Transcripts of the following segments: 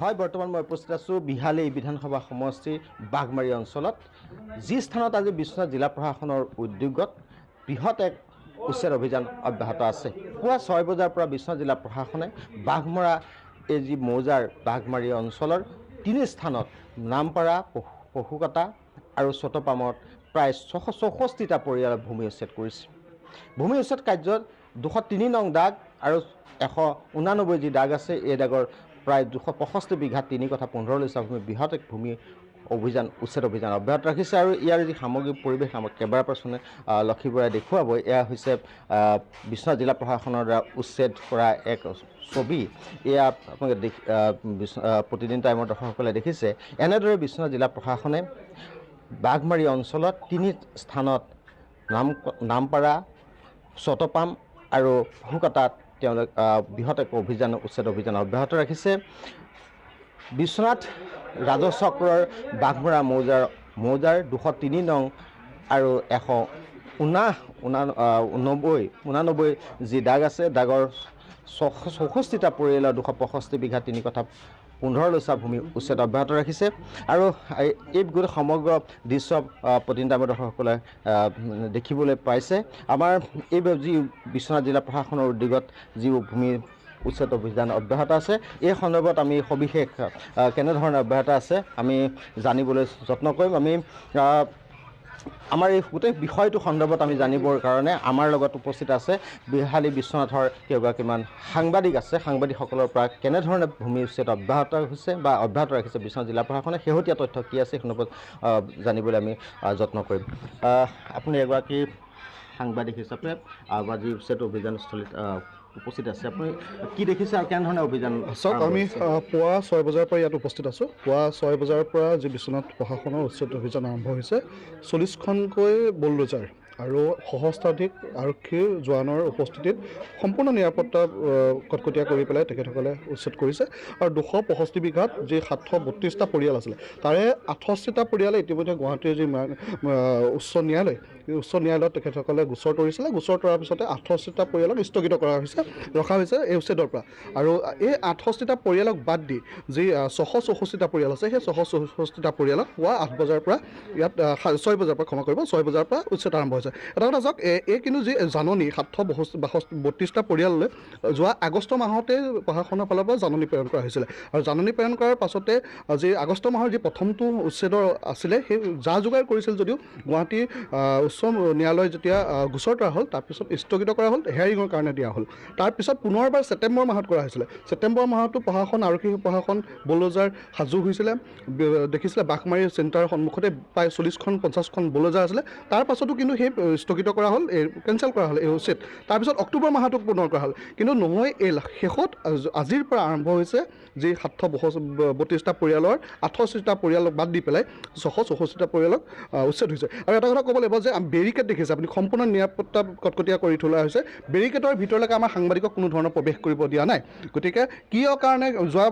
হয় বৰ্তমান মই উপস্থিত আছোঁ বিহালী বিধানসভা সমষ্টিৰ বাঘমাৰী অঞ্চলত যি স্থানত আজি বিশ্বনাথ জিলা প্ৰশাসনৰ উদ্যোগত বৃহৎ এক উচ্ছেদ অভিযান অব্যাহত আছে। পুৱা 6 বজাৰ পৰা বিশ্বনাথ জিলা প্ৰশাসনে বাঘমৰা এই যি মৌজাৰ বাঘমাৰী অঞ্চলৰ 3 স্থানত নামপাৰা পশুকটা আৰু চটপামত প্ৰায় 664টা পৰিয়ালৰ ভূমি উচ্ছেদ কৰিছে। ভূমি উচ্ছেদ কাৰ্যত 203 নং দাগ আৰু 189 যি দাগ আছে এই দাগৰ প্ৰায় 265 বিঘা 3 কথা 15 লৈছা ভূমি বৃহৎ এক ভূমি উচ্ছেদ অভিযান অব্যাহত ৰাখিছে আৰু ইয়াৰ যি সামগ্ৰিক পৰিৱেশ আমাক কেমেৰা পাৰ্চনে লক্ষীবৰাই দেখুৱাব। এয়া হৈছে বিশ্বনাথ জিলা প্ৰশাসনৰ দ্বাৰা উচ্ছেদ কৰা এক ছবি। এয়া আপোনালোকে প্ৰতিদিন টাইমৰ দৰ্শকসকলে দেখিছে। এনেদৰে বিশ্বনাথ জিলা প্ৰশাসনে বাঘমাৰী অঞ্চলত 3 স্থানত নামপাৰা চটপাম আৰু পশুকটাত তেওঁলোক বৃহৎ এক উচ্ছেদ অভিযান অব্যাহত ৰাখিছে। বিশ্বনাথ ৰাজচক্ৰৰ বাঘমৰা মৌজাৰ 203 নং আৰু 189 যি দাগ আছে দাগৰ 64টা পৰিয়ালৰ 265 বিঘা 3 কথা 15 লৈছা ভূমি উচ্ছেদ অব্যাহত ৰাখিছে আৰু এই গোটেই সমগ্ৰ দৃশ্য প্ৰতিদিন টাইমৰ দৰ্শকসকলে দেখিবলৈ পাইছে। আমাৰ এই যি বিশ্বনাথ জিলা প্ৰশাসনৰ উদ্যোগত যি ভূমি উচ্ছেদ অভিযান অব্যাহত আছে এই সন্দৰ্ভত আমি সবিশেষ কেনেধৰণে অব্যাহত আছে আমি জানিবলৈ যত্ন কৰিম। আমি আমাৰ এই গোটেই বিষয়টো সন্দৰ্ভত আমি জানিবৰ কাৰণে আমাৰ লগত উপস্থিত আছে বিহালী বিশ্বনাথৰ কেইগৰাকীমান সাংবাদিক আছে। সাংবাদিকসকলৰ পৰা কেনেধৰণে ভূমি উচ্ছেদ অব্যাহত হৈছে বা অব্যাহত ৰাখিছে বিশ্বনাথ জিলা প্ৰশাসনে শেহতীয়া তথ্য কি আছে সেই সন্দৰ্ভত জানিবলৈ আমি যত্ন কৰিম। আপুনি এগৰাকী সাংবাদিক হিচাপে আজি উচ্ছেদ অভিযানস্থলীত উপস্থিত আছে। আপুনি কি দেখিছে আৰু কেনেধৰণে অভিযান? চাওক, আমি পুৱা 6 বজাৰ পৰা ইয়াত উপস্থিত আছোঁ। পুৱা 6 বজাৰ পৰা যি বিশ্বনাথ প্ৰশাসনৰ উচ্ছেদ অভিযান আৰম্ভ হৈছে 40খনকৈ বুলডোজাৰ আৰু সহস্ৰাধিক আৰক্ষীৰ জোৱানৰ উপস্থিতিত সম্পূৰ্ণ নিৰাপত্তা কটকটীয়া কৰি পেলাই তেখেতসকলে উচ্ছেদ কৰিছে আৰু 265 বিঘাত যি 732টা পৰিয়াল আছিলে তাৰে 68টা পৰিয়ালে ইতিমধ্যে গুৱাহাটীৰ যি উচ্চ ন্যায়ালয়ত তেখেতসকলে গোচৰ তৰিছিলে। গোচৰ তৰাৰ পিছতে 68টা পৰিয়ালক স্থগিত ৰখা হৈছে এই উচ্ছেদৰ পৰা। আৰু এই 68টা পৰিয়ালক বাদ দি যি 664টা পৰিয়াল আছে সেই 664টা পৰিয়ালক পুৱা 8 বজাৰ পৰা ইয়াত 6 বজাৰ পৰা উচ্ছেদ আৰম্ভ হৈছে। এটা কথা চাওক, এই কিন্তু যি জাননী 732টা পৰিয়াললৈ যোৱা আগষ্ট মাহতে প্ৰশাসনৰ ফালৰ পৰা জাননী প্ৰেৰণ কৰা হৈছিলে আৰু জাননী প্ৰেৰণ কৰাৰ পাছতে যি আগষ্ট মাহৰ যি প্ৰথমটো উচ্ছেদৰ আছিলে সেই যা যোগাৰ কৰিছিল যদিও গুৱাহাটী উচ্চ ন্যায়ালয় যেতিয়া গোচৰ তৰা হ'ল তাৰপিছত স্থগিত কৰা হ'ল, হেয়াৰিঙৰ কাৰণে দিয়া হ'ল। তাৰপিছত পুনৰবাৰ ছেপ্টেম্বৰ মাহত কৰা হৈছিলে। ছেপ্টেম্বৰ মাহতো আৰক্ষী প্ৰশাসন বুলডোজাৰ সাজু হৈছিলে। দেখিছিলে বাঘমাৰী চেণ্টাৰৰ সন্মুখতে প্ৰায় 40খন 50খন বুলডোজাৰ আছিলে। তাৰ পাছতো কিন্তু সেই স্থগিত কৰা হ'ল, কেঞ্চেল কৰা হ'ল এই উচ্ছেদ। তাৰপিছত অক্টোবৰ মাহতো পুনৰ কৰা হ'ল। কিন্তু নহয়, এই শেষত আজিৰ পৰা আৰম্ভ হৈছে যি 732টা পৰিয়ালৰ 68টা পৰিয়ালক বাদ দি পেলাই 664টা পৰিয়ালক উচ্ছেদ হৈছে। আৰু এটা কথা ক'ব লাগিব যে বেৰিকেড দেখিছে আপুনি, সম্পূৰ্ণ নিৰাপত্তা কটকটীয়া কৰি তোলা হৈছে। বেৰিকেডৰ ভিতৰলৈকে আমাৰ সাংবাদিকক কোনো ধৰণৰ প্ৰৱেশ কৰিব দিয়া নাই। গতিকে কিয় কাৰণে যোৱা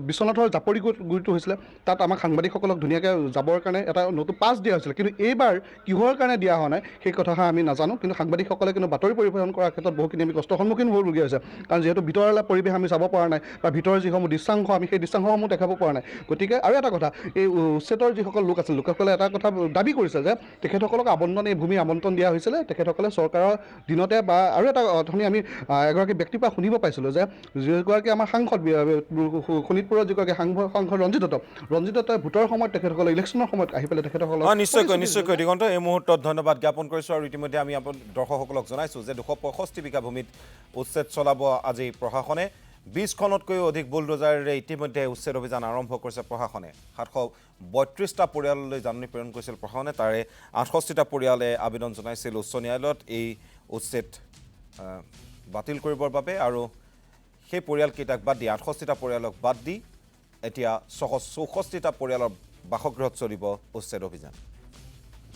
বিশ্বনাথৰ জাপৰি গুৰিটো হৈছিলে তাত আমাক সাংবাদিকসকলক ধুনীয়াকৈ যাবৰ কাৰণে এটা নতুন পাছ দিয়া হৈছিলে, কিন্তু এইবাৰ কিহৰ কাৰণে দিয়া হোৱা নাই সেই কথাষাৰ আমি নাজানো। কিন্তু সাংবাদিকসকলে কিন্তু বাতৰি পৰিৱেশন কৰাৰ ক্ষেত্ৰত বহুখিনি আমি কষ্টৰ সন্মুখীন হ'বলগীয়া হৈছে, কাৰণ যিহেতু ভিতৰলৈ পৰিৱেশ আমি চাব পৰা নাই বা ভিতৰৰ যিসমূহ দৃশ্যাংশ আমি সেই দৃশ্যাংশসমূহ দেখাব পৰা নাই। গতিকে আৰু এটা কথা, এই উচ্ছেদৰ যিসকল লোক আছিল লোকসকলে এটা কথা দাবী কৰিছে যে তেখেতসকলক এই ভূমি আবণ্টন দিয়া হৈছিলে তেখেতসকলে চৰকাৰৰ দিনতে। বা আৰু এটা অথনি আমি এগৰাকী ব্যক্তিৰ পৰা শুনিব পাইছিলোঁ যে যিগৰাকী আমাৰ সাংসদ শোণিতপুৰৰ যিগৰাকী সাংসদ ৰঞ্জিত দত্তই ভোটৰ সময়ত তেখেতসকলে ইলেকশ্যনৰ সময়ত আহি পেলাই তেখেতসকলক নিশ্চয়কৈ দিগন্ত এই মুহূৰ্তত ধন্যবাদ জ্ঞাপন কৰিছোঁ। আৰু ইতিমধ্যে আমি দৰ্শকসকলক জনাইছোঁ যে 265 বিঘা ভূমিত উচ্ছেদ চলাব আজি প্ৰশাসনে। 20খনতকৈও অধিক বুলডোজাৰেৰে ইতিমধ্যে উচ্ছেদ অভিযান আৰম্ভ কৰিছে প্ৰশাসনে। 732টা পৰিয়াললৈ জাননী প্ৰেৰণ কৰিছিল প্ৰশাসনে, তাৰে 68টা পৰিয়ালে আবেদন জনাইছিল উচ্চ ন্যায়ালয়ত এই উচ্ছেদ বাতিল কৰিবৰ বাবে। আৰু সেই পৰিয়ালকেইটাক বাদ দি 68টা পৰিয়ালক বাদ দি এতিয়া 664টা পৰিয়ালৰ বাসগৃহত চলিব উচ্ছেদ অভিযান।